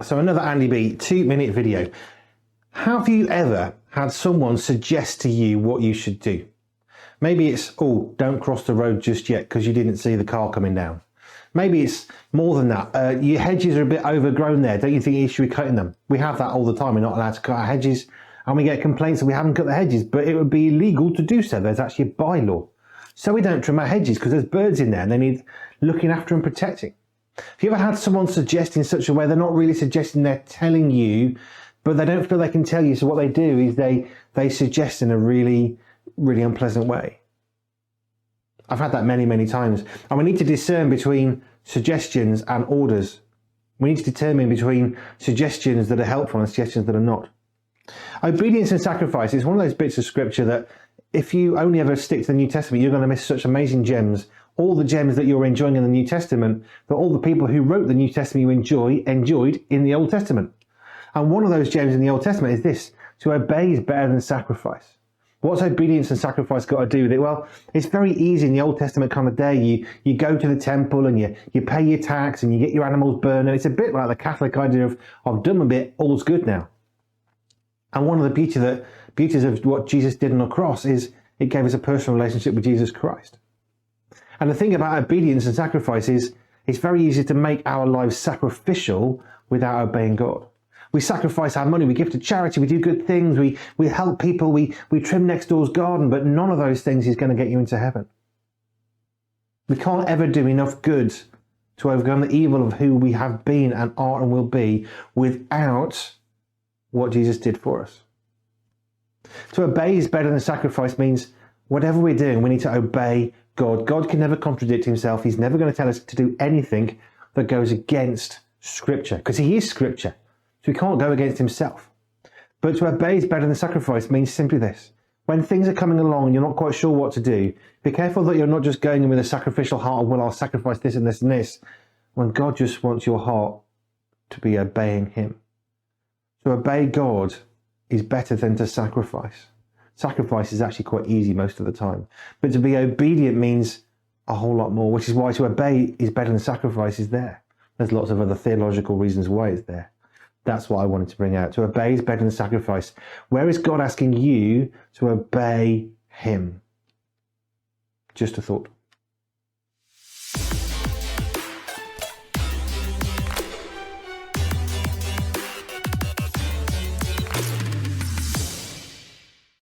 So another Andy B 2-minute video. Have you ever had someone suggest to you what you should do? Maybe it's, oh, don't cross the road just yet because you didn't see the car coming down. Maybe it's more than that. Your hedges are a bit overgrown there. Don't you think you should be cutting them? We have that all the time. We're not allowed to cut our hedges and we get complaints that we haven't cut the hedges, but it would be illegal to do so. There's actually a bylaw. So we don't trim our hedges because there's birds in there and they need looking after and protecting. Have you ever had someone suggest in such a way, they're not really suggesting, they're telling you, but they don't feel they can tell you. So what they do is they suggest in a really, really unpleasant way. I've had that many, many times. And we need to discern between suggestions and orders. We need to determine between suggestions that are helpful and suggestions that are not. Obedience and sacrifice is one of those bits of scripture that if you only ever stick to the New Testament, you're going to miss such amazing gems. All the gems that you're enjoying in the New Testament, but all the people who wrote the New Testament you enjoyed in the Old Testament. And one of those gems in the Old Testament is this: to obey is better than sacrifice. What's obedience and sacrifice got to do with it? Well, it's very easy in the Old Testament kind of day. You go to the temple and you pay your tax and you get your animals burned. And it's a bit like the Catholic idea of I've done a bit, all's good now. And one of the beauties of what Jesus did on the cross is it gave us a personal relationship with Jesus Christ. And the thing about obedience and sacrifice is it's very easy to make our lives sacrificial without obeying God. We sacrifice our money, we give to charity, we do good things, we help people, we trim next door's garden, but none of those things is going to get you into heaven. We can't ever do enough good to overcome the evil of who we have been and are and will be without what Jesus did for us. To obey is better than sacrifice means whatever we're doing, we need to obey God. God can never contradict himself. He's never going to tell us to do anything that goes against Scripture, because he is Scripture. So he can't go against himself. But to obey is better than sacrifice means simply this: when things are coming along and you're not quite sure what to do, be careful that you're not just going in with a sacrificial heart of, well, I'll sacrifice this and this and this, when God just wants your heart to be obeying him. To obey God is better than to sacrifice. Sacrifice is actually quite easy most of the time. But to be obedient means a whole lot more, which is why to obey is better than sacrifice is there. There's lots of other theological reasons why it's there. That's what I wanted to bring out. To obey is better than sacrifice. Where is God asking you to obey him? Just a thought.